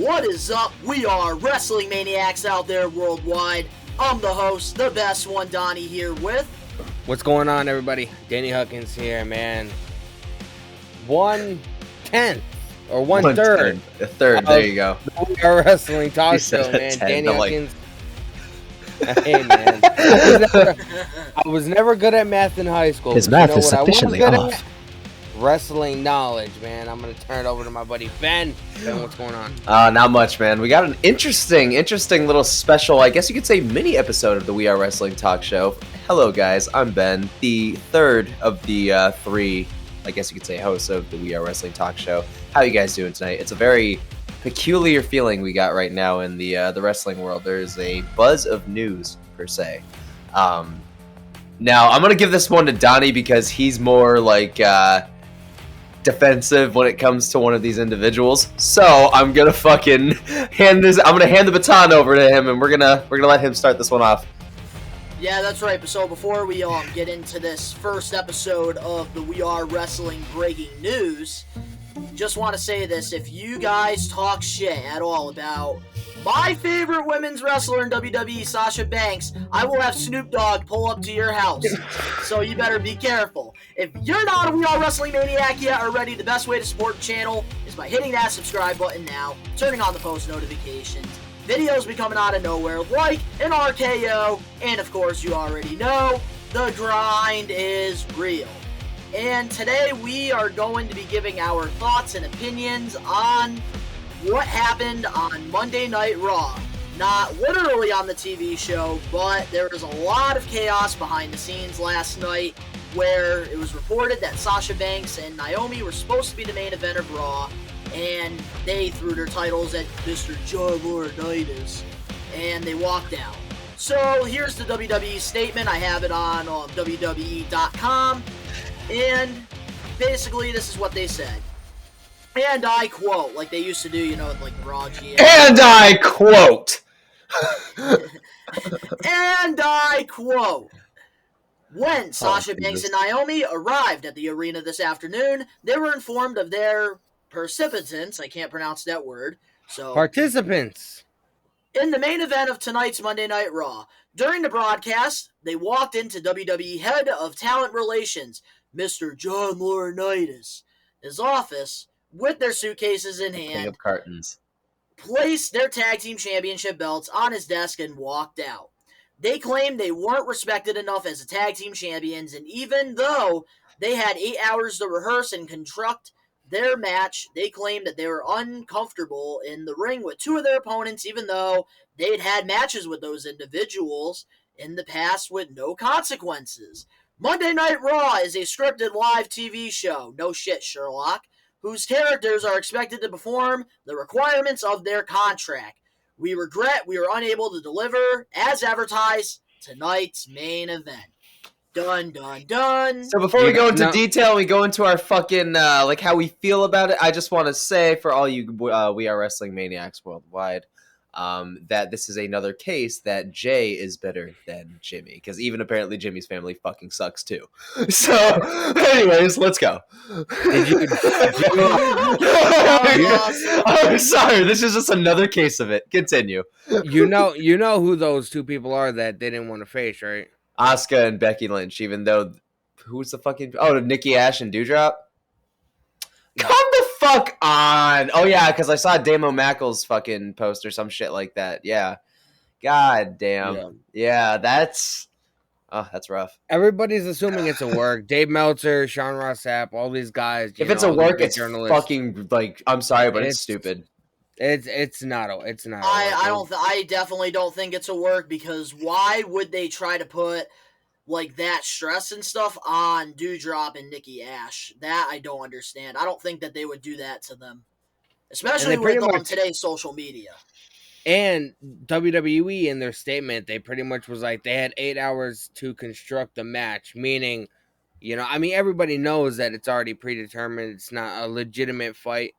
What is up? We are Wrestling Maniacs out there worldwide. I'm the host, the best one, Donnie, here with... What's going on, everybody? Danny Huckins here, man. 1/10 or 1/3. A third, there you go. Our wrestling talk show, man. 10, Danny like... Huckins. Hey, man. I was never good at math in high school. His math is sufficiently off. Wrestling knowledge, man. I'm going to turn it over to my buddy Ben. Ben, what's going on? Not much, man. We got an interesting little special, I guess you could say mini episode of the We Are Wrestling talk show. Hello, guys. I'm Ben, the third of the three, I guess you could say, hosts of the We Are Wrestling talk show. How you guys doing tonight? It's a very peculiar feeling we got right now in the wrestling world. There's a buzz of news, per se. Now, I'm going to give this one to Donnie because he's more like... defensive when it comes to one of these individuals, so I'm gonna fucking hand the baton over to him, and we're gonna let him start this one off. Yeah, that's right. So before we get into this first episode of the We Are Wrestling breaking news, just want to say this: if you guys talk shit at all about my favorite women's wrestler in WWE, Sasha Banks, I will have Snoop Dogg pull up to your house. So you better be careful. If you're not a We Are Wrestling Maniac yet already, the best way to support the channel is by hitting that subscribe button now, turning on the post notifications. Videos be coming out of nowhere like an RKO, and of course you already know, the grind is real. And today we are going to be giving our thoughts and opinions on what happened on Monday Night Raw. Not literally on the TV show, but there was a lot of chaos behind the scenes last night where it was reported that Sasha Banks and Naomi were supposed to be the main event of Raw, and they threw their titles at Mr. John Laurinaitis, and they walked out. So here's the WWE statement. I have it on WWE.com, and basically this is what they said. And I quote, like they used to do, you know, like the Raw GM. And I quote. And I quote. When Sasha Banks and Naomi arrived at the arena this afternoon, they were informed of their participants. I can't pronounce that word. So participants. In the main event of tonight's Monday Night Raw. During the broadcast, they walked into WWE Head of Talent Relations, Mr. John Laurinaitis, his office, with their suitcases in hand, of cartons, placed their tag team championship belts on his desk and walked out. They claimed they weren't respected enough as a tag team champions, and even though they had 8 hours to rehearse and construct their match, they claimed that they were uncomfortable in the ring with two of their opponents, even though they'd had matches with those individuals in the past with no consequences. Monday Night Raw is a scripted live TV show. No shit, Sherlock. Whose characters are expected to perform the requirements of their contract. We regret we were unable to deliver, as advertised, tonight's main event. Dun, dun, dun. So before we go into detail, we go into our fucking, like how we feel about it, I just want to say for all you We Are Wrestling Maniacs worldwide, that this is another case that Jay is better than Jimmy, because even apparently Jimmy's family fucking sucks too. So, anyways, let's go. I'm sorry, this is just another case of it. Continue. You know who those two people are that they didn't want to face, right? Asuka and Becky Lynch. Even though, who's the fucking? Oh, Nikki Ash and Doudrop. Come the fuck on! Oh yeah, because I saw Damo Mackle's fucking post or some shit like that. Yeah, god damn. Yeah, that's rough. Everybody's assuming it's a work. Dave Meltzer, Sean Ross Sapp, all these guys. If it's a work, it's fucking like. I'm sorry, but it's stupid. It's not. I definitely don't think it's a work, because why would they try to put like that stress and stuff on Doudrop and Nikki Ash? That I don't understand. I don't think that they would do that to them, especially with on today's social media. And WWE in their statement, they pretty much was like they had 8 hours to construct the match, meaning, you know, I mean, everybody knows that it's already predetermined. It's not a legitimate fight,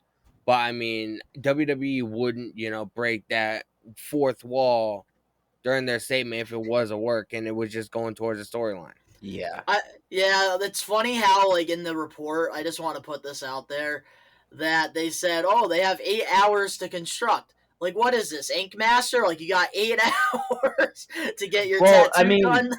but I mean, WWE wouldn't, you know, break that fourth wall during their statement if it was a work and it was just going towards a storyline. Yeah. Yeah, it's funny how, like, in the report, I just want to put this out there. that they said, oh, they have 8 hours to construct. Like, what is this, Ink Master? Like, you got 8 hours to get your tattoo done?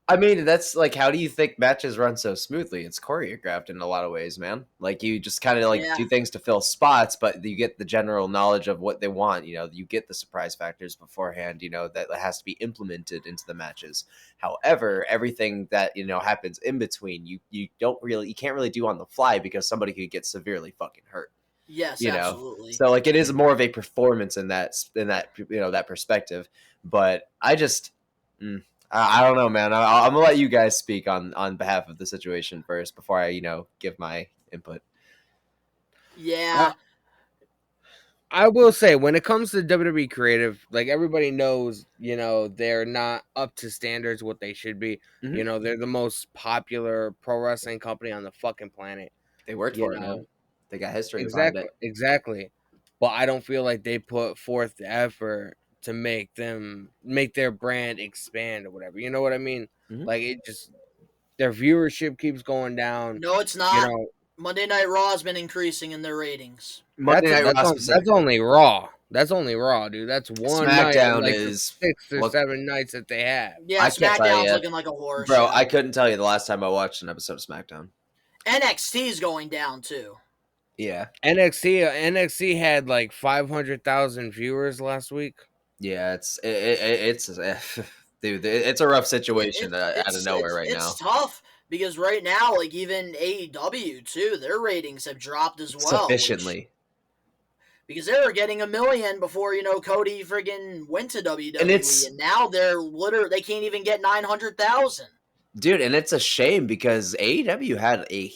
I mean, that's like, how do you think matches run so smoothly? It's choreographed in a lot of ways, man. Like, you just kind of like do things to fill spots, but you get the general knowledge of what they want. You know, you get the surprise factors beforehand, you know, that has to be implemented into the matches. However, everything that, you know, happens in between, you can't really do on the fly because somebody could get severely fucking hurt. Yes, you absolutely. know, so like it is more of a performance in that you know, that perspective. But I just. I don't know, man. I'm gonna let you guys speak on behalf of the situation first before I, you know, give my input. Yeah. I will say, when it comes to WWE creative, like, everybody knows, you know, they're not up to standards what they should be. Mm-hmm. You know, they're the most popular pro wrestling company on the fucking planet. They worked for it, man. They got history behind it. Exactly. But I don't feel like they put forth the effort to make their brand expand or whatever. You know what I mean? Mm-hmm. Like, it just, their viewership keeps going down. No, it's not. You know, Monday Night Raw has been increasing in their ratings. That's only Raw. That's only Raw, dude. That's one SmackDown night, like is 6 or 7 nights that they have. Yeah, SmackDown's looking like a horror show. show. I couldn't tell you the last time I watched an episode of SmackDown. NXT's going down too. Yeah. NXT had like 500,000 viewers last week. Yeah, it's dude, it's a rough situation out of nowhere right now. It's tough because right now, like, even AEW too, their ratings have dropped as well. Sufficiently. Because they were getting 1 million before, you know, Cody friggin' went to WWE, and now they can't even get 900,000. Dude, and it's a shame because AEW had a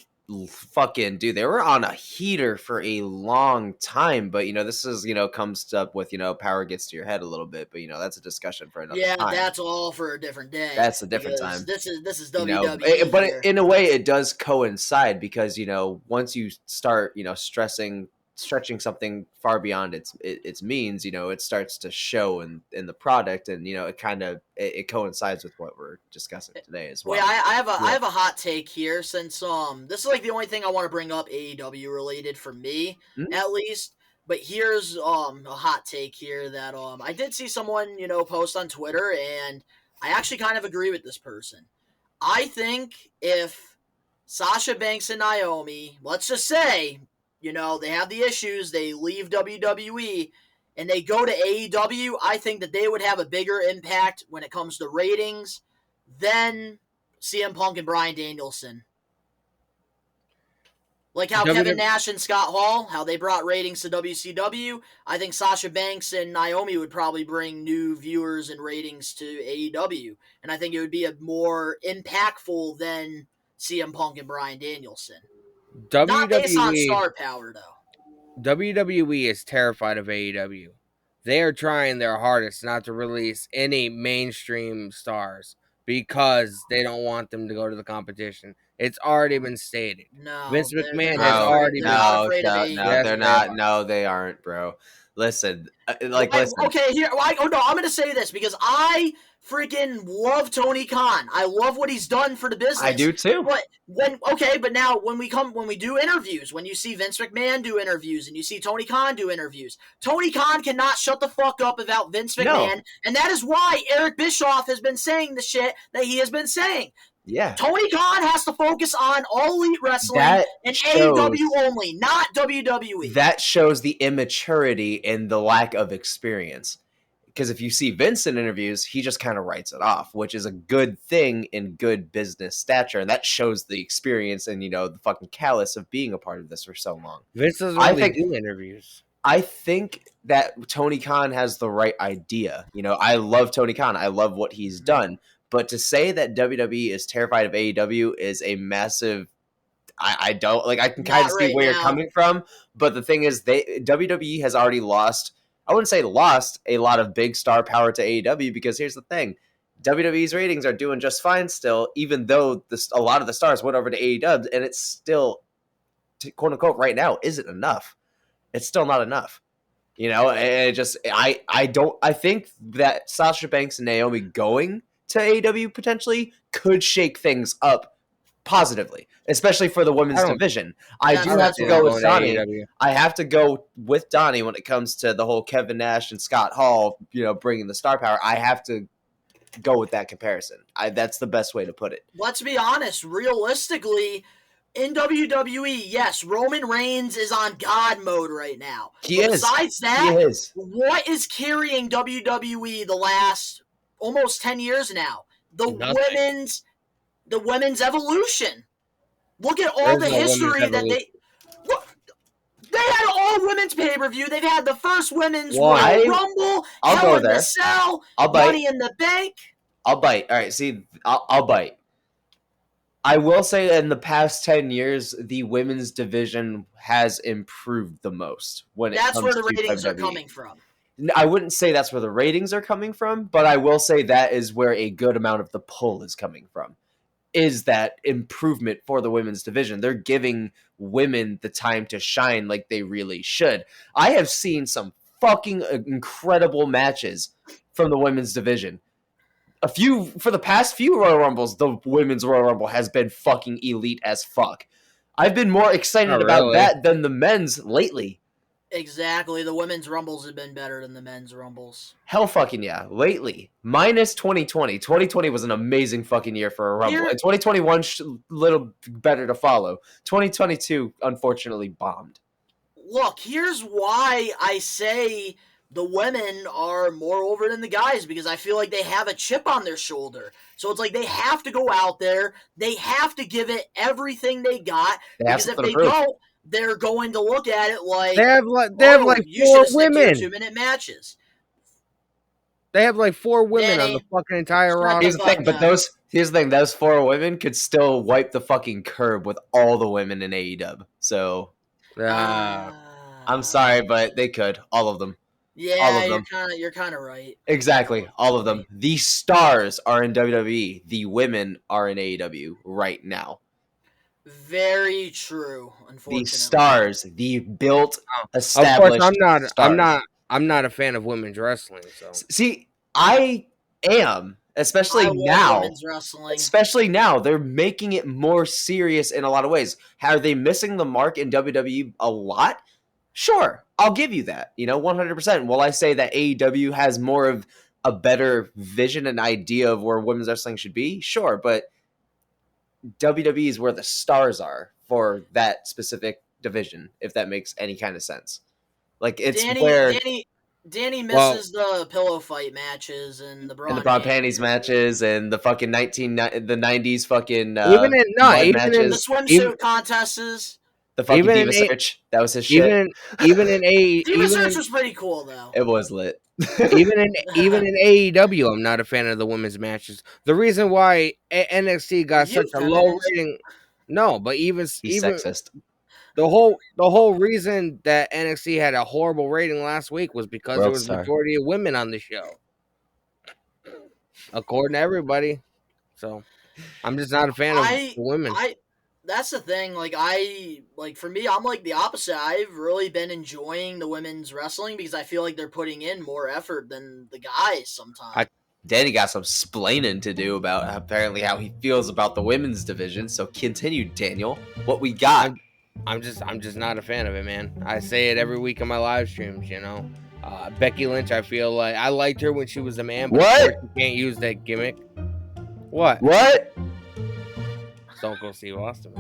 fucking they were on a heater for a long time, but you know, this is, you know, comes up with, you know, power gets to your head a little bit, but you know, that's a discussion for another time. That's all for a different day. That's a different time. This is WWE. You know, but in a way it does coincide because, you know, once you start, you know, stretching something far beyond its means, you know, it starts to show in the product, and you know, it coincides with what we're discussing today as well. Wait, I have a hot take here, since this is like the only thing I want to bring up AEW related for me, at least. But here's a hot take here that I did see someone, you know, post on Twitter, and I actually kind of agree with this person. I think if Sasha Banks and Naomi, let's just say, you know, they have the issues, they leave WWE, and they go to AEW, I think that they would have a bigger impact when it comes to ratings than CM Punk and Bryan Danielson. Like how Kevin Nash and Scott Hall, how they brought ratings to WCW, I think Sasha Banks and Naomi would probably bring new viewers and ratings to AEW. And I think it would be a more impactful than CM Punk and Bryan Danielson. Not based on star power, though. WWE is terrified of AEW. They are trying their hardest not to release any mainstream stars because they don't want them to go to the competition. It's already been stated. No, Vince McMahon has already been. No, they're not. No, they aren't, bro. Listen, listen. Okay, here. I'm going to say this because I freaking love Tony Khan. I love what he's done for the business. I do too. But now when we do interviews, when you see Vince McMahon do interviews and you see Tony Khan do interviews, Tony Khan cannot shut the fuck up about Vince McMahon, and that is why Eric Bischoff has been saying the shit that he has been saying. Yeah. Tony Khan has to focus on All Elite Wrestling and AEW only, not WWE. That shows the immaturity and the lack of experience. Because if you see Vince in interviews, he just kind of writes it off, which is a good thing in good business stature. And that shows the experience and, you know, the fucking callous of being a part of this for so long. Vince doesn't really do interviews. I think that Tony Khan has the right idea. You know, I love Tony Khan. I love what he's done. But to say that WWE is terrified of AEW is a massive. I don't like. I can kind of see where you're coming from, but the thing is, WWE has already lost. I wouldn't say lost a lot of big star power to AEW because here's the thing: WWE's ratings are doing just fine still, even though a lot of the stars went over to AEW, and it's still, quote unquote, right now isn't enough. It's still not enough. You know, and it just I think that Sasha Banks and Naomi going to AEW potentially could shake things up positively, especially for the women's division. I do have to go with Donnie. I have to go with Donnie when it comes to the whole Kevin Nash and Scott Hall, bringing the star power. I have to go with that comparison. That's the best way to put it. Let's be honest. Realistically, in WWE, yes, Roman Reigns is on God mode right now. Besides that, what is carrying WWE the last almost 10 years now? The women's evolution. Look at all the history that they had all women's pay-per-view. They've had the first women's Royal Rumble, Hell in the Cell, Money in the Bank. I'll bite. All right, see, I'll bite. I will say that in the past 10 years, the women's division has improved the most. That's where the ratings are coming from. I wouldn't say that's where the ratings are coming from, but I will say that is where a good amount of the pull is coming from, is that improvement for the women's division. They're giving women the time to shine like they really should. I have seen some fucking incredible matches from the women's division. For the past few Royal Rumbles, the women's Royal Rumble has been fucking elite as fuck. I've been more excited about that than the men's lately. Exactly. The women's Rumbles have been better than the men's Rumbles. Hell fucking yeah. Lately. Minus 2020. 2020 was an amazing fucking year for a Rumble. And 2021, little better to follow. 2022, unfortunately, bombed. Look, here's why I say the women are more over than the guys, because I feel like they have a chip on their shoulder. So it's like they have to go out there. They have to give it everything they got. Because if they don't, they're going to look at it like they have like 4 women. 2-minute matches. They have like 4 women on the fucking entire roster. Here's the thing, here's the thing, those 4 women could still wipe the fucking curb with all the women in AEW. So I'm sorry, but they could. All of them. Yeah, you're kind of right. Exactly, all of them. The stars are in WWE. The women are in AEW right now. Very true. Unfortunately, the stars, the built, established. Of course, I'm not a fan of women's wrestling. So see, I am, especially now. Especially now, they're making it more serious in a lot of ways. Are they missing the mark in WWE a lot? Sure, I'll give you that. 100%. Will I say that AEW has more of a better vision and idea of where women's wrestling should be? Sure, but WWE is where the stars are for that specific division, if that makes any kind of sense. Like, it's Danny misses the pillow fight matches and the bra panties matches and the fucking the 90s fucking even in the swimsuit contests. The fucking Diva Search. That was his shit. Even in Diva Search was pretty cool though. It was lit. even in AEW, I'm not a fan of the women's matches. The reason why NXT got such a low rating, he's sexist. The whole reason that NXT had a horrible rating last week was because there was a majority of women on the show, according to everybody. So I'm just not a fan of the women. That's the thing. For me, I'm like the opposite. I've really been enjoying the women's wrestling because I feel like they're putting in more effort than the guys sometimes. Danny got some splaining to do about apparently how he feels about the women's division. So continue, Daniel. What we got? I'm just not a fan of it, man. I say it every week on my live streams. Becky Lynch. I feel like I liked her when she was a man, but she can't use that gimmick. What? Stone Cold Steve Austin.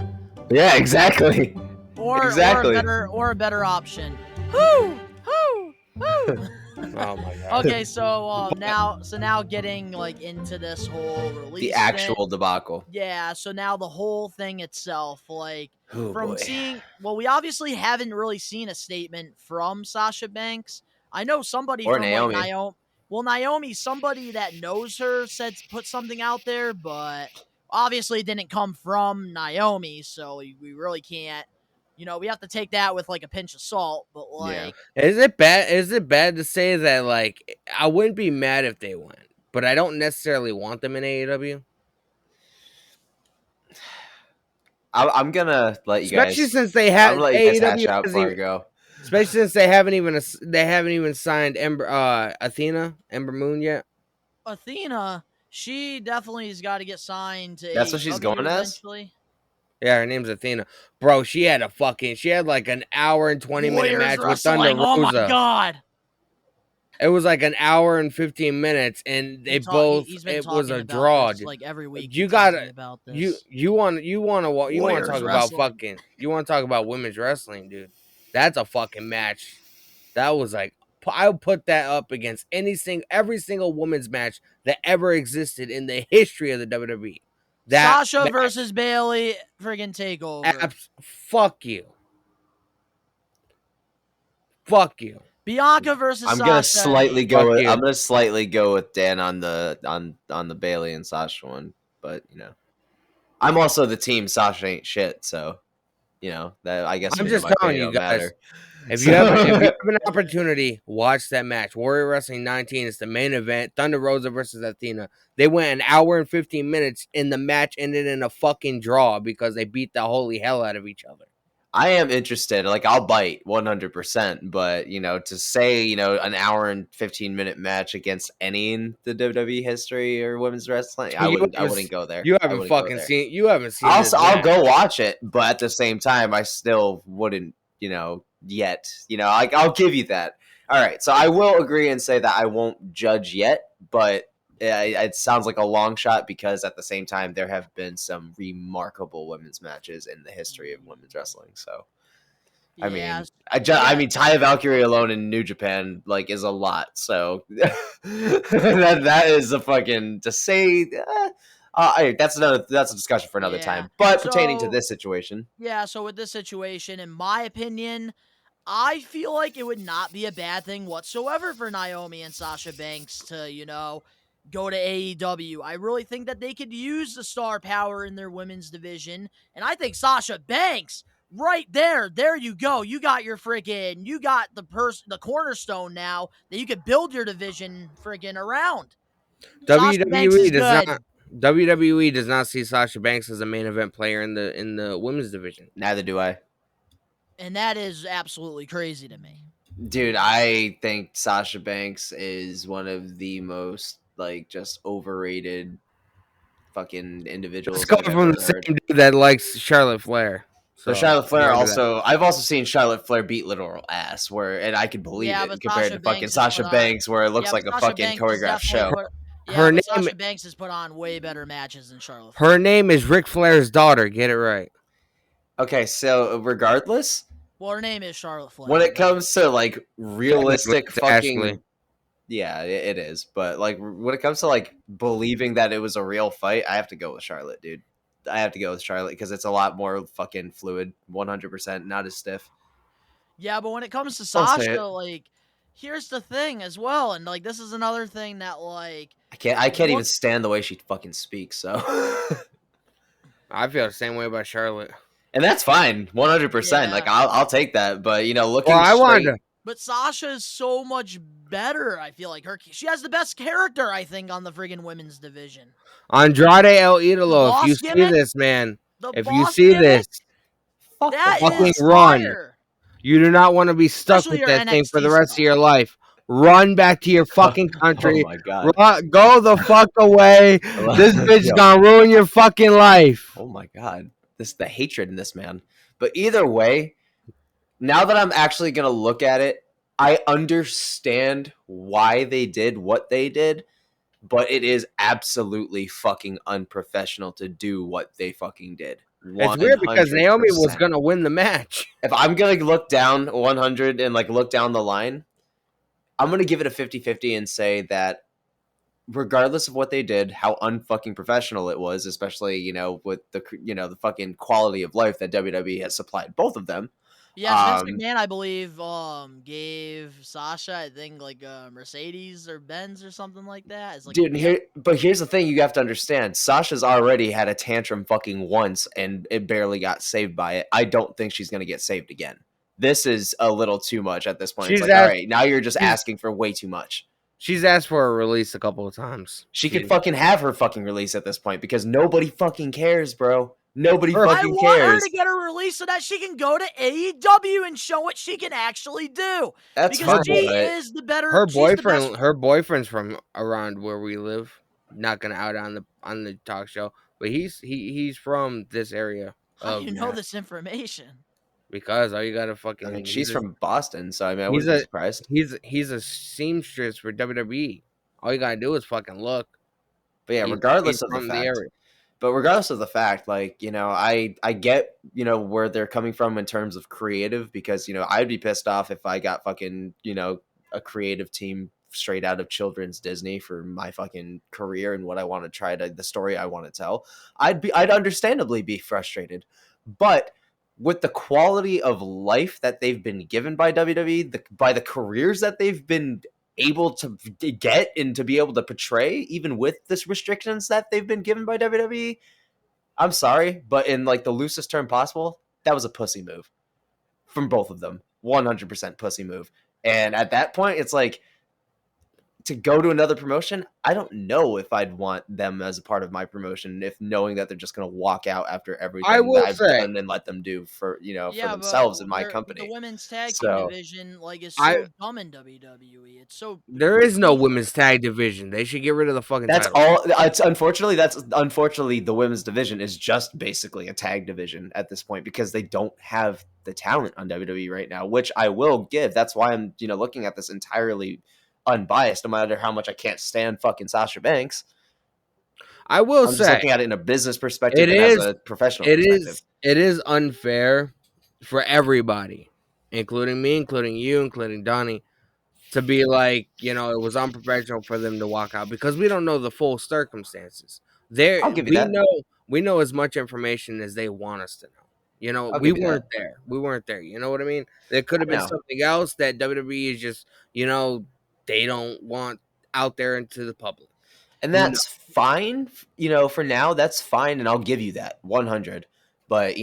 Yeah, exactly. Or a better option. Whoo! Oh my god. Okay, so now getting into this whole release. The actual debacle. Yeah, so now the whole thing itself, seeing, we obviously haven't really seen a statement from Sasha Banks. I know somebody or from Naomi. Naomi, somebody that knows her put something out there, but obviously it didn't come from Naomi, so we really can't. We have to take that with a pinch of salt, but Is it bad to say that I wouldn't be mad if they went, but I don't necessarily want them in AEW? I'm gonna let you guys, especially since they have AEW out before I go. Especially since they haven't even signed Ember Moon yet. Athena, she definitely has got to get signed to That's AEW what she's going eventually. as? Yeah, her name's Athena. Bro, she had like an hour and 20-minute Warriors match with Thunder wrestling. Oh my Rosa. god. It was like an hour and 15 minutes, and they He's been it was talking a about draw. this like every week. You He tells gotta me about you this. you want to talk about wrestling. you want to talk about women's wrestling, dude. That's a fucking match. That was like, I would put that up against every single women's match that ever existed in the history of the WWE. That Sasha match, versus Bailey, friggin' takeover. fuck you. Fuck you. Bianca versus I'm Sasha. gonna slightly Fuck go. you. I'm gonna slightly go with Dan on the Bailey and Sasha one, but I'm also the team Sasha ain't shit, so that I guess I'm just my telling opinion you don't guys. matter. If you have an opportunity, watch that match. Warrior Wrestling 19 is the main event. Thunder Rosa versus Athena. They went an hour and 15 minutes, and the match ended in a fucking draw because they beat the holy hell out of each other. I am interested. Like, I'll bite 100%, but to say an hour and 15-minute match against any in the WWE history or women's wrestling, I wouldn't go there. You haven't seen this I'll match. go watch it, but at the same time, I still wouldn't. Yet. I'll give you that. All right, so I will agree and say that I won't judge yet, but it sounds like a long shot because at the same time there have been some remarkable women's matches in the history of women's wrestling. So I mean, I mean, Taya Valkyrie alone in New Japan is a lot. So that is a fucking to say. That's a discussion for another time. But pertaining to this situation, so with this situation, in my opinion, I feel like it would not be a bad thing whatsoever for Naomi and Sasha Banks to, go to AEW. I really think that they could use the star power in their women's division. And I think Sasha Banks, right there you go. You got the cornerstone now that you could build your division friggin' around. WWE does not see Sasha Banks as a main event player in the women's division. Neither do I. And that is absolutely crazy to me. Dude, I think Sasha Banks is one of the most just overrated fucking individuals. Let's go from the same dude that likes Charlotte Flair. So Charlotte Flair I've also seen Charlotte Flair beat literal ass, and I could believe it compared to fucking Sasha Banks, where it looks like a fucking choreographed show. Sasha Banks has put on way better matches than Charlotte Flair. Her name is Ric Flair's daughter. Get it right. Okay, so regardless. Well, her name is Charlotte Flair. When it comes to realistic fucking, Ashley. Yeah, it is. But when it comes to believing that it was a real fight, I have to go with Charlotte, dude. I have to go with Charlotte because it's a lot more fucking fluid, 100%, not as stiff. Yeah, but when it comes to Sasha, here's the thing as well, and this is another thing that I can't even stand the way she fucking speaks. So I feel the same way about Charlotte. And that's fine, 100%. Yeah. I'll take that. But looking But Sasha is so much better. I feel like she has the best character. I think on the friggin' women's division. Andrade El Idolo. If you see this, man, fucking run. You do not want to be stuck with that thing for the rest of your life. Run back to your fucking country. Oh my God. Go the fuck away. This bitch gonna ruin your fucking life. Oh my God. The hatred in this man. But either way, now that I'm actually going to look at it, I understand why they did what they did, but it is absolutely fucking unprofessional to do what they fucking did. 100%. It's weird because Naomi was going to win the match. If I'm going to look down 100 and look down the line, I'm going to give it a 50-50 and say that regardless of what they did, how unfucking professional it was, especially, with the fucking quality of life that WWE has supplied both of them. Yeah, Vince McMahon, I believe, gave Sasha, I think, Mercedes or Benz or something like that. Dude, but here's the thing you have to understand. Sasha's already had a tantrum fucking once, and it barely got saved by it. I don't think she's going to get saved again. This is a little too much at this point. It's all right, now you're just asking for way too much. She's asked for a release a couple of times. She could fucking have her fucking release at this point because nobody fucking cares, bro. Nobody fucking cares. I want her to get a release so that she can go to AEW and show what she can actually do. That's because fine. She is the better. Her boyfriend's from around where we live. Not gonna out on the talk show, but he's from this area. How do of you know that this information? because all you gotta I mean, fucking she's from Boston, so I mean, I he's wouldn't be a surprised. he's a seamstress for WWE. All you gotta do is fucking look. But yeah, He's regardless of the from the fact, area. like, I get, where they're coming from in terms of creative, because, I'd be pissed off if I got fucking, a creative team straight out of children's Disney for my fucking career and what I want to the story I want to tell. I'd understandably be frustrated. But with the quality of life that they've been given by WWE, by the careers that they've been able to get and to be able to portray, even with this restrictions that they've been given by WWE, I'm sorry, but in like the loosest term possible, that was a pussy move from both of them. 100% pussy move. And at that point, it's like, to go to another promotion, I don't know if I'd want them as a part of my promotion, if knowing that they're just going to walk out after I everything will that I've say done and let them do for, for Yeah, but themselves in my the company. women's tag team So division is I so dumb in WWE. It's so there is no useless. women's tag division. They should get rid of the fucking that's title. all. It's unfortunately the women's division is just basically a tag division at this point, because they don't have the talent on WWE right now, which I will give. That's why I'm looking at this entirely unbiased, no matter how much I can't stand fucking Sasha Banks. I will I'm just say looking at it in a business perspective it and as is a professional it perspective. is unfair for everybody, including me, including you, including Donnie, to be like, it was unprofessional for them to walk out because we don't know the full circumstances. I'll give you that. We know as much information as they want us to know. I'll We give you weren't that. there. We weren't there. You know what I mean? There could have I been know. something else that WWE is just, they don't want out there into the public. And Who knows? that's fine, for now, that's fine, and I'll give you that 100. But,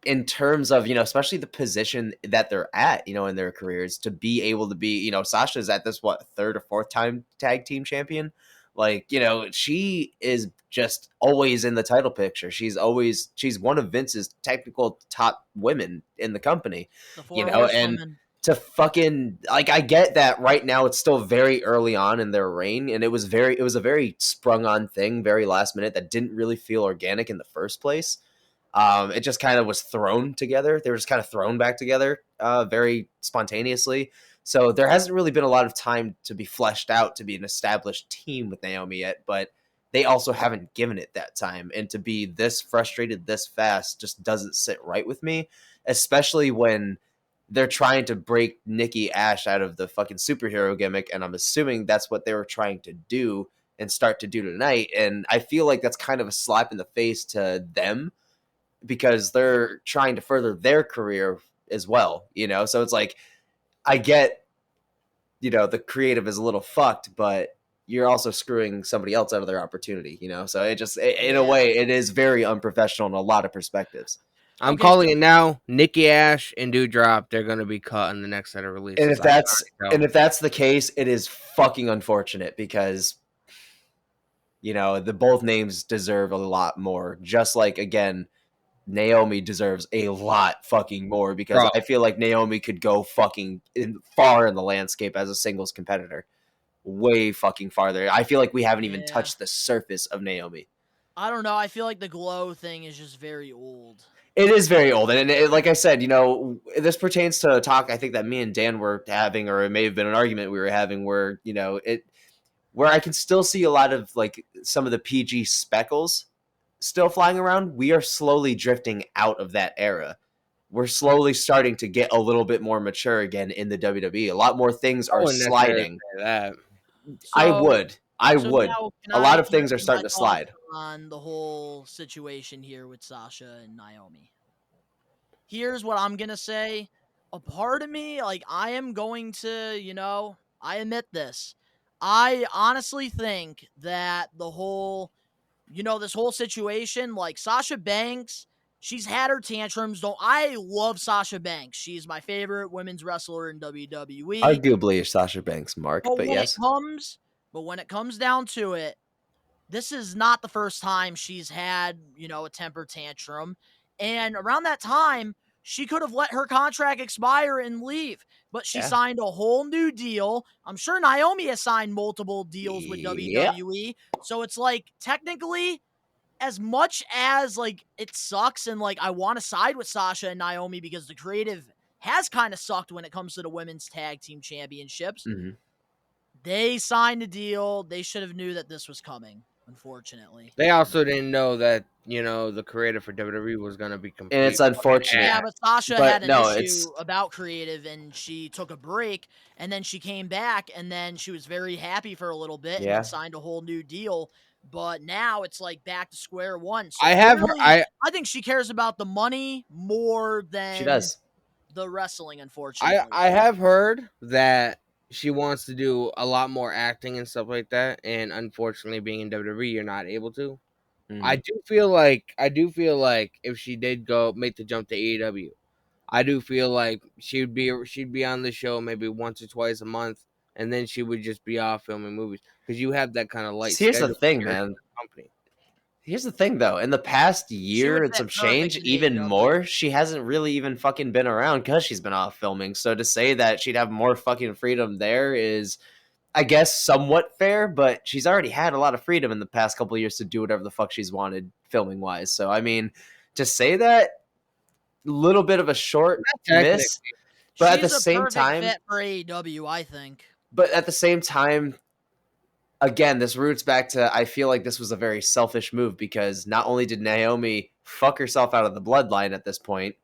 in terms of, especially the position that they're at, in their careers, to be able to be, Sasha's at this, what, third or fourth time tag team champion? Like, she is just always in the title picture. She's one of Vince's technical top women in the company, The four and horsewomen. to fucking, like, I get that right now it's still very early on in their reign, and it was a very sprung on thing, very last minute, that didn't really feel organic in the first place. It just kind of was thrown together. They were just kind of thrown back together very spontaneously. So there hasn't really been a lot of time to be fleshed out to be an established team with Naomi yet, but they also haven't given it that time. And to be this frustrated this fast just doesn't sit right with me, especially when they're trying to break Nikki Ash out of the fucking superhero gimmick, and I'm assuming that's what they were trying to do and start to do tonight. And I feel like that's kind of a slap in the face to them, because they're trying to further their career as well, So it's like, I get, the creative is a little fucked, but you're also screwing somebody else out of their opportunity, So in a way, it is very unprofessional in a lot of perspectives. I'm Okay, calling so- it now. Nikki Ash and Dewdrop, they're going to be cut in the next set of releases. And if that's the case, it is fucking unfortunate, because the both names deserve a lot more. Just like, again, Naomi deserves a lot fucking more, because Bro. I feel like Naomi could go fucking far in the landscape as a singles competitor. Way fucking farther. I feel like we haven't even touched the surface of Naomi. I don't know. I feel like the glow thing is just very old. It is very old, and like I said, this pertains to a talk I think that me and Dan were having, or it may have been an argument we were having, where where I can still see a lot of like some of the PG speckles still flying around. We are slowly drifting out of that era. We're slowly starting to get a little bit more mature again in the WWE. A lot more things are sliding. That. I would. Now, A lot of things are starting to slide on the whole situation here with Sasha and Naomi. Here's what I'm gonna say. A part of me, I am going to, I admit this. I honestly think that the whole, this whole situation, like Sasha Banks, she's had her tantrums. I love Sasha Banks. She's my favorite women's wrestler in WWE. arguably Sasha Banks, Mark, but yes. When it comes down to it, this is not the first time she's had, a temper tantrum. And around that time, she could have let her contract expire and leave, but she signed a whole new deal. I'm sure Naomi has signed multiple deals with WWE. So it's like, technically, as much as like it sucks and like I want to side with Sasha and Naomi because the creative has kind of sucked when it comes to the women's tag team championships. Mhm. They signed a deal. They should have knew that this was coming, unfortunately. They also didn't know that, the creator for WWE was going to be And it's complete fucking unfortunate. Yeah, ass. but Sasha But had an no, issue it's- about creative, and she took a break, and then she came back, and then she was very happy for a little bit, and Yeah. then signed a whole new deal. But now it's like back to square one. So I have clearly, I I think she cares about the money more than She does. the wrestling. Unfortunately, I have heard that she wants to do a lot more acting and stuff like that, and unfortunately, being in WWE, you're not able to. Mhm. I do feel like if she did go make the jump to AEW, I do feel like she'd be on the show maybe once or twice a month, and then she would just be off filming movies because you have that kind of light Here's the schedule. thing, here at man. the company. Here's the thing, though. In the past She year would and fit some perfect change, in even AEW. more, she hasn't really even fucking been around because she's been off filming. So to say that she'd have more fucking freedom there is, I guess, somewhat fair, but she's already had a lot of freedom in the past couple of years to do whatever the fuck she's wanted filming wise. So, I mean, to say that, little bit of a short Technically, miss, but at the she's a same perfect time, fit for AEW. I think. Again, this roots back to I feel like this was a very selfish move because not only did Naomi fuck herself out of the bloodline at this point,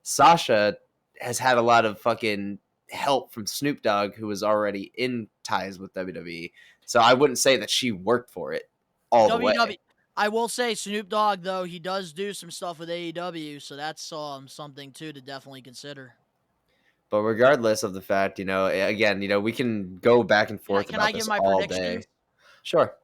Sasha has had a lot of fucking help from Snoop Dogg, who was already in ties with WWE. So I wouldn't say that she worked for it all the way. I will say Snoop Dogg, though, he does do some stuff with AEW, so that's something too to definitely consider. But regardless of the fact, again, we can go back and forth Can about I give this my all predictions? day. Sure.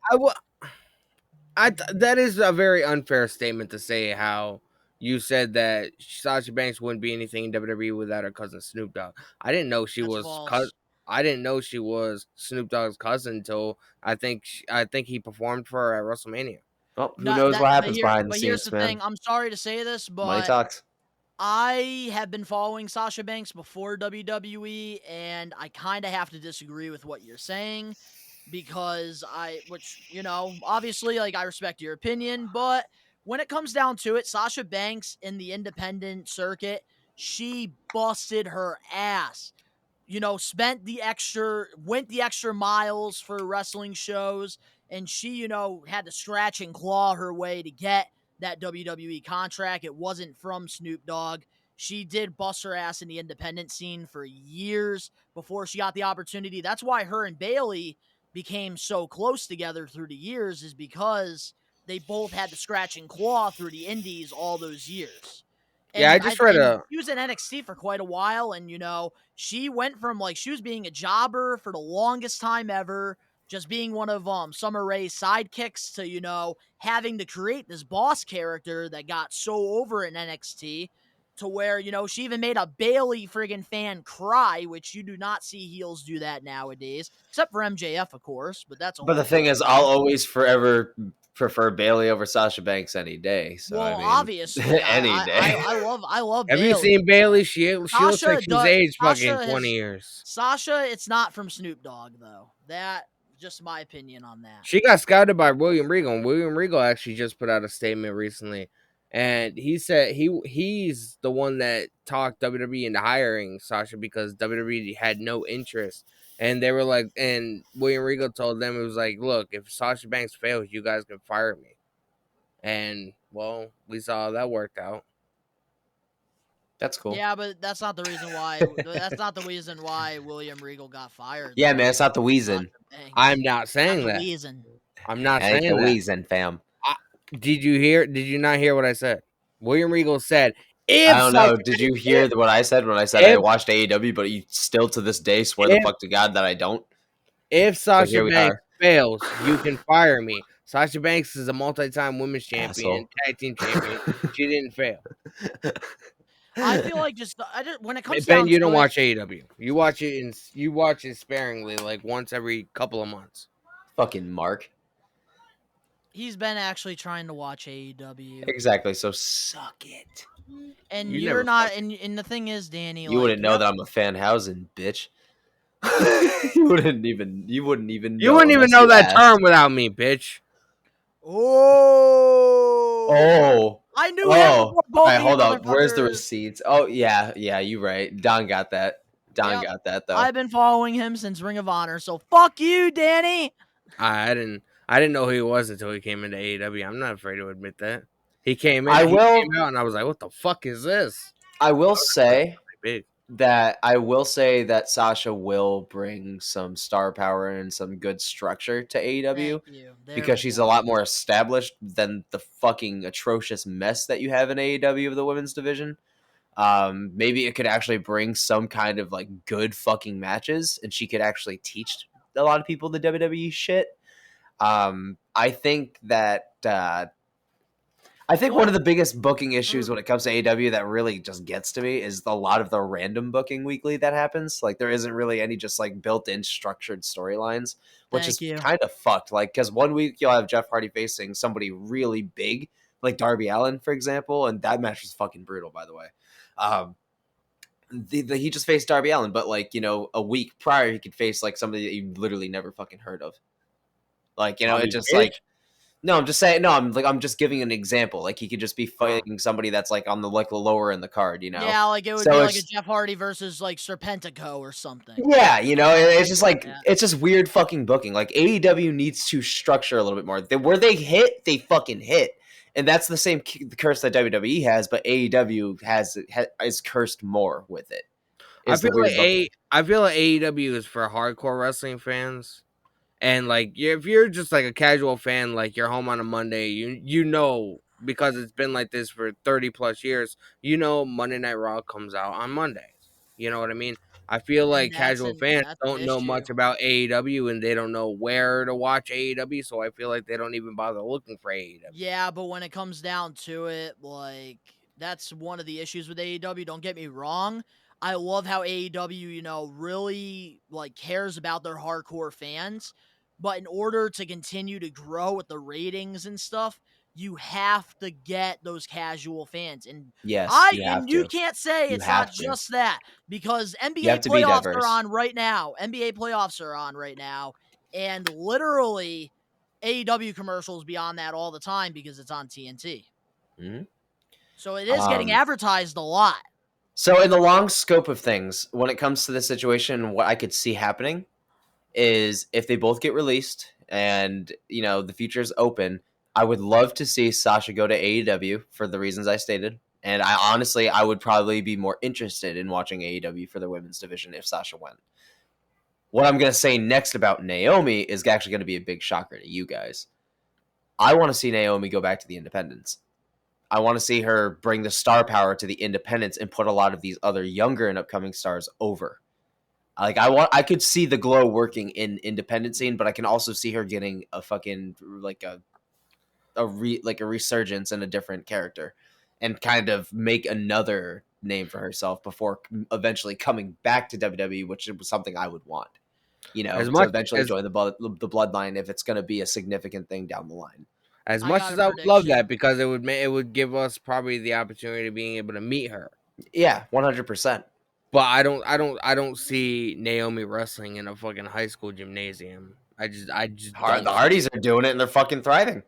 that is a very unfair statement to say. How you said that Sasha Banks wouldn't be anything in WWE without her cousin Snoop Dogg. I didn't know she That's was false. I didn't know she was Snoop Dogg's cousin until I think he performed for her at WrestleMania. Well, who knows what happens behind the here's scenes, the thing. man. I'm sorry to say this, Money but talks. I have been following Sasha Banks before WWE, and I kind of have to disagree with what you're saying because obviously, like, I respect your opinion, but when it comes down to it, Sasha Banks in the independent circuit, she busted her ass. Went the extra miles for wrestling shows, and she, had to scratch and claw her way to get that WWE contract. It wasn't from Snoop Dogg. She did bust her ass in the independent scene for years before she got the opportunity. That's why her and Bailey became so close together through the years, is because they both had to scratch and claw through the indies all those years. Yeah, I just read She was in NXT for quite a while, and she went from she was being a jobber for the longest time ever, just being one of Summer Rae's sidekicks, to having to create this boss character that got so over in NXT, to where she even made a Bailey friggin' fan cry, which you do not see heels do that nowadays, except for MJF, of course. But that's But the thing is, I'll always forever prefer Bailey over Sasha Banks any day. So well, I mean, obviously, any day. I love. Have Bailey. you seen Bailey? She looks like she's aged fucking Sasha 20 years. Sasha, it's not from Snoop Dogg though. That just my opinion on that. She got scouted by William Regal, and William Regal actually just put out a statement recently, and he said he's the one that talked WWE into hiring Sasha because WWE had no interest, and they were like, and William Regal told them, it was like, look, if Sasha Banks fails, you guys can fire me, and well, we saw how that worked out. That's cool. Yeah, but that's not the reason why. That's not the reason why William Regal got fired. Yeah, man, it's not the Weezin. I'm not saying that. I'm not saying the that. Weezin, fam. Did you not hear what I said? William Regal said, I don't know. Did you hear what I said when I said I watched AEW, but you still to this day swear the fuck to God that I don't? If Sasha Banks fails, you can fire me. Sasha Banks is a multi-time women's champion and tag team champion. She didn't fail. I feel like when it comes Ben, down to you don't watch AEW. You watch it sparingly, like once every couple of months. Fucking Mark. He's been actually trying to watch AEW. Exactly. So suck it. And you're not. And the thing is, Danny, you wouldn't know that I'm a fan housing, bitch. You wouldn't even know that term without me, bitch. Oh. I knew him Oh. before All both right, of you hold up. Where's the motherfuckers. receipts? Oh, yeah, you right. Don got that. Don Yep. got that, though. I've been following him since Ring of Honor, so fuck you, Danny. I didn't know who he was until he came into AEW. I'm not afraid to admit that. He came I in, he will came out, and I was like, "What the fuck is this?" I will Really say big. that Sasha will bring some star power and some good structure to AEW Thank you. There because we she's go. a lot more established than the fucking atrocious mess that you have in AEW of the women's division. Maybe it could actually bring some kind of like good fucking matches, and she could actually teach a lot of people the WWE shit. I think that I think one of the biggest booking issues when it comes to AEW that really just gets to me is a lot of the random booking weekly that happens. Like there isn't really any just like built-in structured storylines, which Thank is you. kind of fucked. Like because one week you'll have Jeff Hardy facing somebody really big, like Darby Allin, for example, and that match was fucking brutal, by the way. Um, he just faced Darby Allin, but like a week prior he could face like somebody that you literally never fucking heard of. Like it Bobby just like Fish? no, I'm just saying. No, I'm just giving an example. Like he could just be fighting somebody that's like on the like lower in the card, Yeah, like it would So be like a it's Jeff Hardy versus like Serpentico or something. yeah, it's just like Yeah. it's just weird fucking booking. Like AEW needs to structure a little bit more. Where they hit, they fucking hit, and that's the same curse that WWE has, but AEW is cursed more with it. Is the weird booking? I feel like AEW is for hardcore wrestling fans. And like if you're just like a casual fan, like you're home on a Monday, you know because it's been like this for 30 plus years, Monday Night Raw comes out on Mondays. You know what I mean? I feel And like casual fans that's an don't know issue. much about AEW and they don't know where to watch AEW, so I feel like they don't even bother looking for AEW. Yeah, but when it comes down to it, like that's one of the issues with AEW. Don't get me wrong. I love how AEW, really like cares about their hardcore fans. But in order to continue to grow with the ratings and stuff, you have to get those casual fans. And Yes, you have you to. can't say You it's not have to. just that because You have NBA to be playoffs are diverse. on right now. NBA playoffs are on right now. And literally AEW commercials beyond that all the time because it's on TNT. Mhm. So it is getting advertised a lot. So in the long scope of things, when it comes to this situation, what I could see happening is if they both get released and the future is open, I would love to see Sasha go to AEW for the reasons I stated. And I would probably be more interested in watching AEW for the women's division if Sasha went. What I'm going to say next about Naomi is actually going to be a big shocker to you guys. I want to see Naomi go back to the independents. I want to see her bring the star power to the independents and put a lot of these other younger and upcoming stars over. Like I could see the glow working in independent scene, but I can also see her getting a fucking like a resurgence in a different character, and kind of make another name for herself before eventually coming back to WWE, which was something I would want. As To much eventually as join the bloodline if it's going to be a significant thing down the line. as I much got as a I would love prediction. that because it would give us probably the opportunity of being able to meet her. Yeah, 100%. But I don't see Naomi wrestling in a fucking high school gymnasium. I just don't. The Hardys are doing it and they're fucking thriving.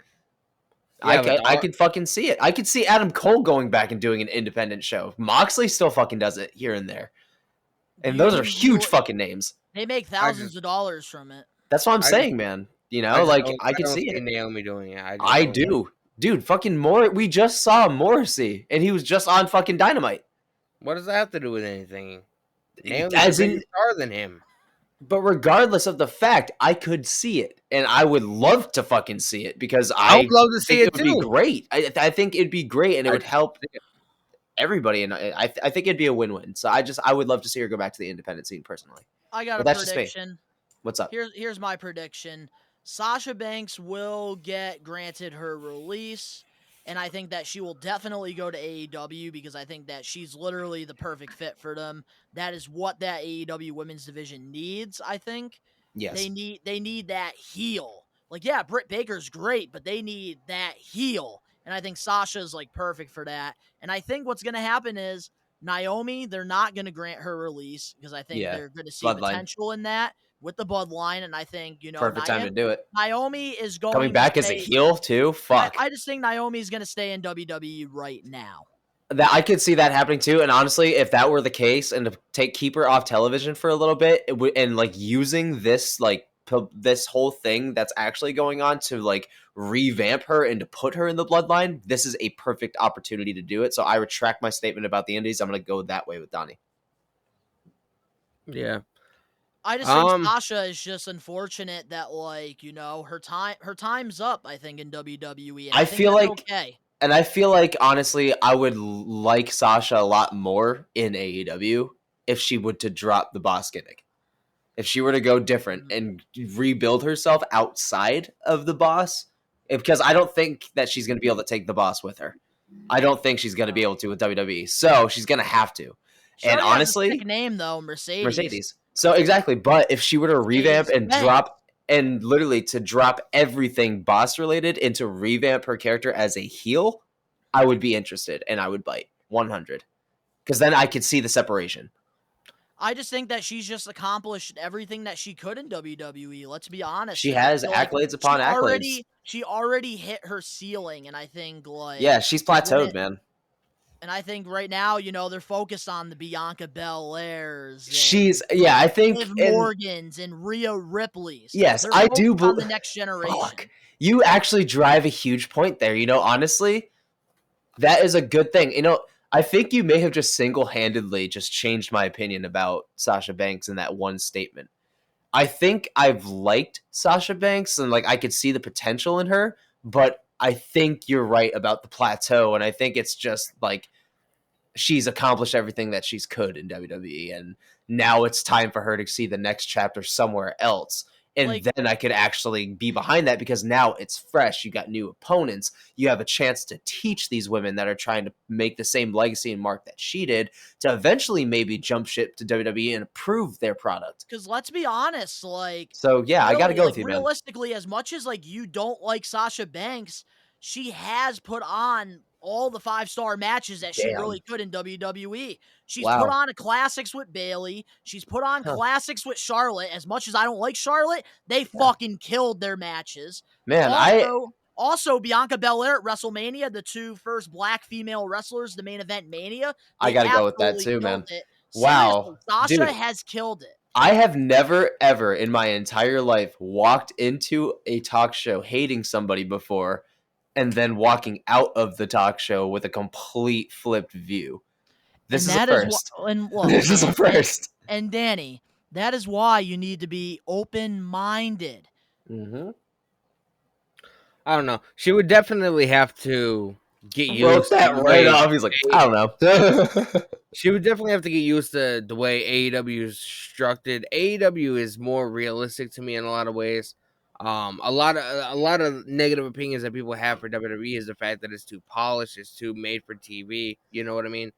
Yeah, but I could fucking see it. I could see Adam Cole going back and doing an independent show. Moxley still fucking does it here and there. And those are huge fucking names. They make thousands of dollars from it. That's what I'm I just saying, man. I I could don't see see it. Naomi doing it. I do. Dude, fucking we just saw Morrissey and he was just on fucking Dynamite. What does that have to do with anything? Naomi's As a in bigger star than him. But regardless of the fact, I could see it, and I would love to fucking see it because I would love to think see it would be too. great. I think it'd be great, and it I would just- help everybody, and I think it'd be a win-win. So I would love to see her go back to the independent scene personally. I got But a that's just me. prediction. What's up? Here's my prediction. Sasha Banks will get granted her release, and I think that she will definitely go to AEW because I think that she's literally the perfect fit for them. That is what that AEW women's division needs, I think. Yes. They need that heel. Like, yeah, Britt Baker's great, but they need that heel. And I think Sasha's like perfect for that. And I think what's gonna happen is Naomi, they're not gonna grant her release because I think they're gonna see Bloodline. potential in that. with the bloodline, and I think Perfect time to do it. Naomi is going Coming back as a heel too. Fuck. I just think Naomi's going to stay in WWE right now. That I could see that happening too. And honestly, if that were the case, and to keep her off television for a little bit, and like using this this whole thing that's actually going on to like revamp her and to put her in the bloodline, this is a perfect opportunity to do it. So I retract my statement about the Indies. I'm going to go that way with Donnie. Yeah. I just think Sasha is just unfortunate that her time's up, I think, in WWE. And I think feel that's like okay. And I feel like, honestly, I would like Sasha a lot more in AEW if she would to drop the boss gimmick. If she were to go different and rebuild herself outside of the boss, because I don't think that she's going to be able to take the boss with her. I don't think she's going to be able to with WWE. So she's going to have to. She and honestly, has a sick name though, Mercedes. So exactly. But if she were to revamp and drop, and literally to drop everything boss related and to revamp her character as a heel, I would be interested and I would bite 100. Because then I could see the separation. I just think that she's just accomplished everything that she could in WWE. Let's be honest. She has accolades upon accolades. She already hit her ceiling, and I think she's plateaued, man. And I think right now, they're focused on the Bianca Belairs. I think Liv Morgans and Rhea Ripley's. Yes, I do believe the next generation. Fuck. You actually drive a huge point there. Honestly, that is a good thing. I think you may have just single-handedly just changed my opinion about Sasha Banks in that one statement. I think I've liked Sasha Banks and I could see the potential in her, but I think you're right about the plateau, and I think it's just she's accomplished everything that she's could in WWE, and now it's time for her to see the next chapter somewhere else. And then I could actually be behind that because now it's fresh. You got new opponents. You have a chance to teach these women that are trying to make the same legacy and mark that she did to eventually maybe jump ship to WWE and improve their product. Because let's be honest, I got to go with you, man. Realistically, as much as you don't like Sasha Banks, she has put on all the 5-star matches that she really could in WWE. She's put on classics with Bayley. She's put on classics with Charlotte. As much as I don't like Charlotte, they fucking killed their matches. Man, Also, Bianca Belair at WrestleMania, the 2 first black female wrestlers, the main event Mania. I got to go with that too, man. Wow. Sasha has killed it. I have never, ever in my entire life walked into a talk show hating somebody before and then walking out of the talk show with a complete flipped view. This is a first. This is a first. And Danny, that is why you need to be open-minded. Mm-hmm. I don't know. She would definitely have to get used. Wrote that right off. He's like, I don't know. She would definitely have to get used to the way AEW is structured. AEW is more realistic to me in a lot of ways. A lot of negative opinions that people have for WWE is the fact that it's too polished, it's too made for TV. You know what I mean?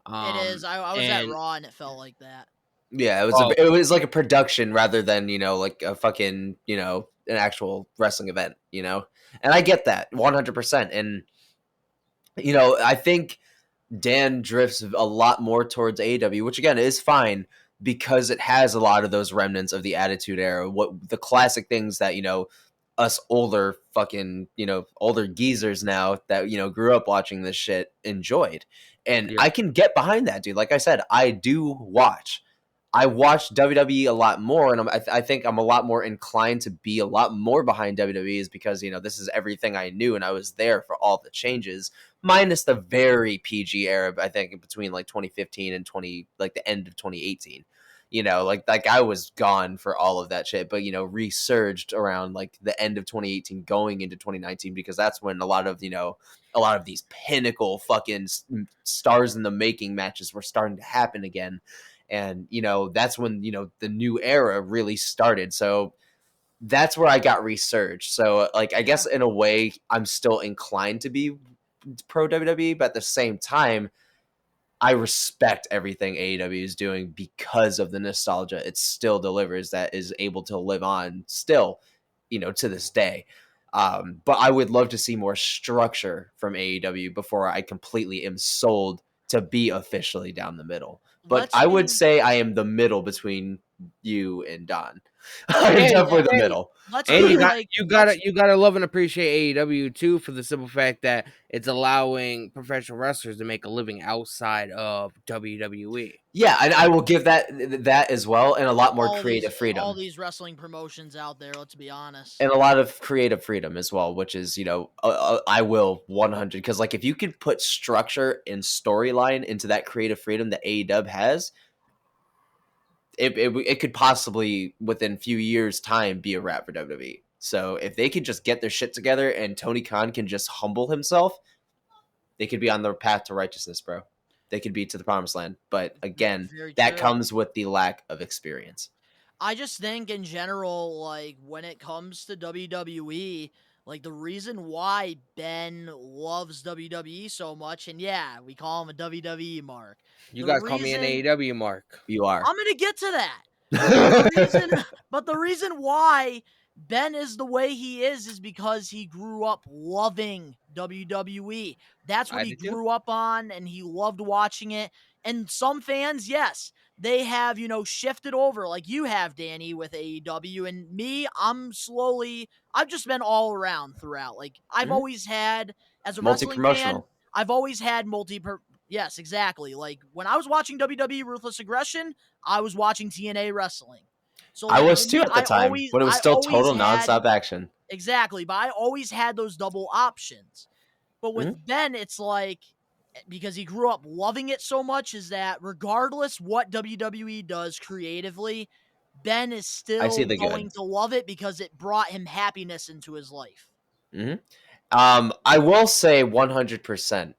It is. I was at Raw and it felt like that. Yeah, it was like a production rather than a fucking an actual wrestling event. And I get that 100%. And I think Dan drifts a lot more towards AEW, which again is fine. Because it has a lot of those remnants of the Attitude Era, what the classic things that us older fucking older geezers now that grew up watching this shit enjoyed, and I can get behind that, dude. Like I said, I watch WWE a lot more, and I think I'm a lot more inclined to be a lot more behind WWE is because this is everything I knew, and I was there for all the changes, minus the very PG era. I think between 2015 and the end of 2018. I was gone for all of that shit, but resurged around the end of 2018 going into 2019 because that's when a lot of these pinnacle fucking stars in the making matches were starting to happen again. And that's when the new era really started. So that's where I got resurged. So I guess in a way I'm still inclined to be pro WWE, but at the same time I respect everything AEW is doing because of the nostalgia it still delivers that is able to live on still, to this day. But I would love to see more structure from AEW before I completely am sold to be officially down the middle. But I would say I am the middle between you and Don. I'm And, definitely the and middle. Let's And be like, you gotta love and appreciate AEW too for the simple fact that it's allowing professional wrestlers to make a living outside of WWE. Yeah, and I will give that as well, and a lot more all creative all freedom. these wrestling promotions out there. Let's be honest. And a lot of creative freedom as well, which is, I will 100, because like if you could put structure and storyline into that creative freedom that AEW has, it could possibly within a few years time be a wrap for WWE. So if they could just get their shit together and Tony Khan can just humble himself, they could be on their path to righteousness, bro. They could be to the promised land. But again, Very that true. comes with the lack of experience. I just think in general, like when it comes to WWE, like the reason why Ben loves WWE so much, and yeah, we call him a WWE mark. You The guys call me an reason AEW mark. You are. I'm gonna get to that. But the reason why Ben is the way he is because he grew up loving WWE. That's what I he did too. grew up on, and he loved watching it. And some fans, yes, they have, shifted over like you have, Danny, with AEW. And me, I've just been all around throughout. Like, I've Mhm. always had, as a Multi wrestling fan, promotional. I've always had yes, exactly. Like, when I was watching WWE Ruthless Aggression, I was watching TNA wrestling. So I like was for too me, at the time when it was I still always total had nonstop action. exactly, but I always had those double options. But with Mhm. Ben, it's like because he grew up loving it so much, is that regardless what WWE does creatively, Ben is I see still the going good. to love it because it brought him happiness into his life. Hmm. I will say 100%.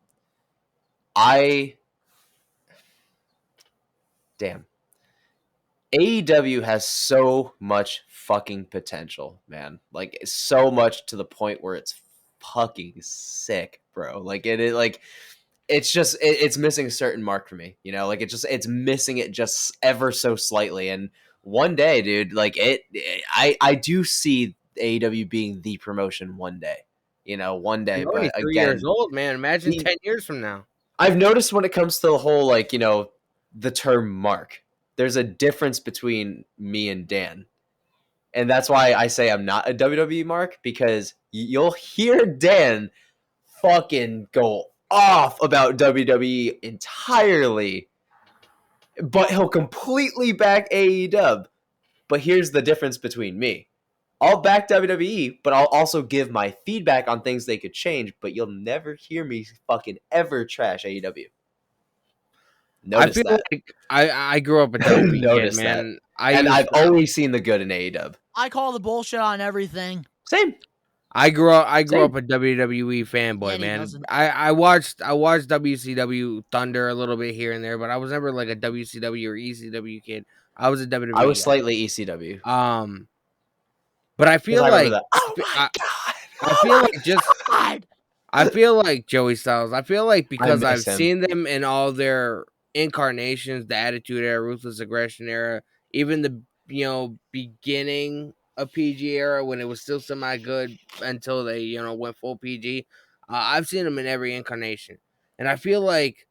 Damn. AEW has so much fucking potential, man. Like so much to the point where it's fucking sick, bro. Like it is like it's missing a certain mark for me, like it's missing it just ever so slightly. And one day, dude, like I do see AEW being the promotion one day, one day. You're only But 3 years again, old, man. Imagine the 10 years from now. I've noticed when it comes to the whole, like, the term mark, there's a difference between me and Dan. And that's why I say I'm not a WWE mark, because you'll hear Dan fucking go off about WWE entirely, but he'll completely back AEW. But here's the difference between me. I'll back WWE, but I'll also give my feedback on things they could change, but you'll never hear me fucking ever trash AEW. I Notice feel that. like I grew up a WWE kid, Notice that. man. I And used I've always seen the good in AEW. I call the bullshit on everything. Same. I grew up Same. a WWE fanboy, And he man. doesn't. I watched WCW Thunder a little bit here and there, but I was never like a WCW or ECW kid. I was a WWE I was guy. slightly ECW. But I Because feel I remember like that. Oh my god! I feel like just God! I feel like Joey Styles. I feel like because I've miss him. seen them in all their incarnations, the Attitude Era, Ruthless Aggression Era, even the beginning of PG era when it was still semi good until they went full PG. I've seen them in every incarnation, and I feel like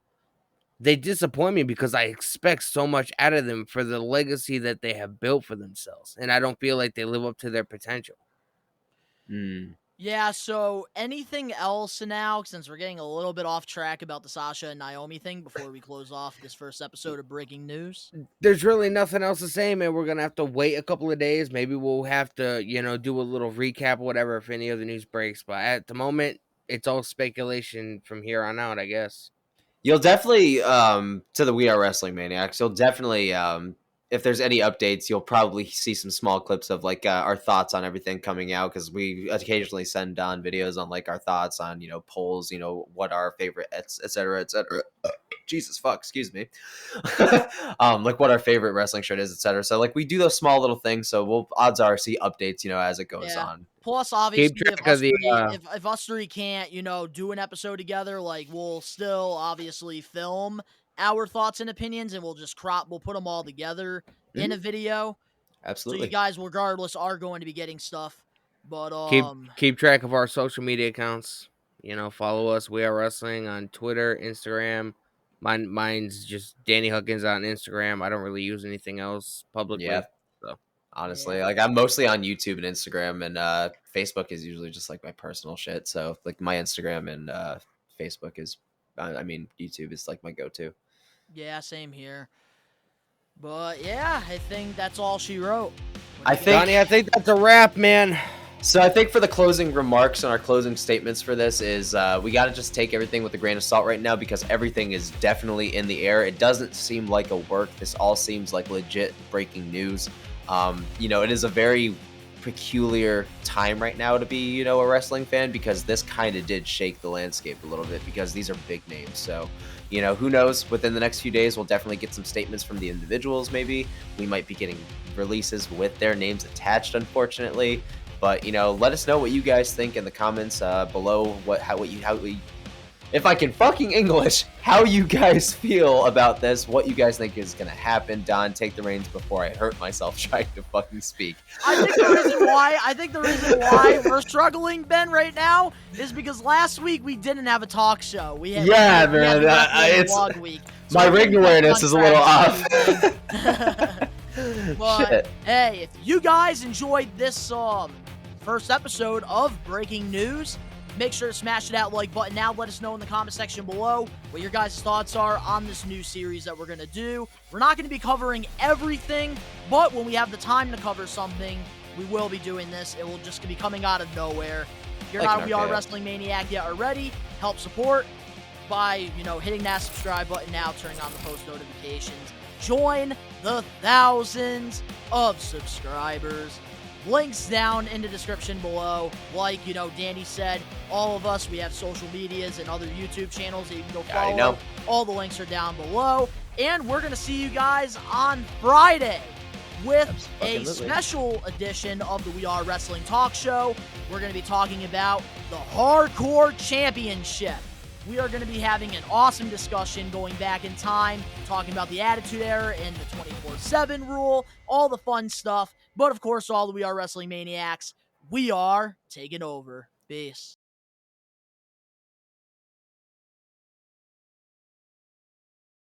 they disappoint me because I expect so much out of them for the legacy that they have built for themselves, and I don't feel like they live up to their potential. Yeah, so anything else now, since we're getting a little bit off track about the Sasha and Naomi thing before we close off this first episode of Breaking News? There's really nothing else to say, man. We're gonna have to wait a couple of days. Maybe we'll have to, do a little recap or whatever if any other news breaks. But at the moment, it's all speculation from here on out, I guess. You'll definitely, to the We Are Wrestling Maniacs, you'll definitely, if there's any updates, you'll probably see some small clips of, like, our thoughts on everything coming out, because we occasionally send on videos on, like, our thoughts on, polls, what our favorite, et cetera, et cetera. Jesus fuck, excuse me. Like what our favorite wrestling shirt is, et cetera. So, like, we do those small little things, so we'll, odds are, see updates, as it goes on. Plus, obviously, Keep track of the. if us three can't, do an episode together, like, we'll still obviously film our thoughts and opinions, and we'll put them all together in a video. Absolutely. So you guys, regardless, are going to be getting stuff. But keep track of our social media accounts. Follow us. We Are Wrestling on Twitter, Instagram. Mine's just Danny Huckins on Instagram. I don't really use anything else publicly. Yeah. So honestly. Yeah. Like, I'm mostly on YouTube and Instagram, and Facebook is usually just like my personal shit. So like my Instagram and Facebook is, I mean, YouTube is like my go-to. Yeah, same here. But yeah, I think that's all she wrote. What do I you think- Donnie, I think that's a wrap, man. So I think for the closing remarks and our closing statements for this is we got to just take everything with a grain of salt right now, because everything is definitely in the air. It doesn't seem like a work. This all seems like legit breaking news. It is a very peculiar time right now to be, a wrestling fan, because this kind of did shake the landscape a little bit, because these are big names. So, who knows? Within the next few days, we'll definitely get some statements from the individuals. Maybe we might be getting releases with their names attached, unfortunately. But let us know what you guys think in the comments below. If I can fucking English, how you guys feel about this? What you guys think is gonna happen? Don, take the reins before I hurt myself trying to fucking speak. I think the reason why we're struggling, Ben, right now is because last week we didn't have a talk show. We had Yeah, we had man, wrestling it's vlog week. my we're ring getting back awareness on is a little track. off. But Shit. hey, if you guys enjoyed this first episode of Breaking News, make sure to smash that like button now. Let us know in the comment section below what your guys' thoughts are on this new series that we're going to do. We're not going to be covering everything, but when we have the time to cover something, we will be doing this. It will just be coming out of nowhere. If you're Like not a an We Are RKO. Wrestling Maniac yet already, help support by, hitting that subscribe button now, turning on the post notifications. Join the thousands of subscribers. Links down in the description below. Like, Danny said, all of us, we have social medias and other YouTube channels that you can go I follow. know. All the links are down below. And we're going to see you guys on Friday with a Absolutely. special edition of the We Are Wrestling Talk Show. We're going to be talking about the Hardcore Championship. We are going to be having an awesome discussion going back in time, talking about the Attitude Era and the 24/7 rule, all the fun stuff. But of course, all the We Are Wrestling Maniacs, we are taking over. Peace.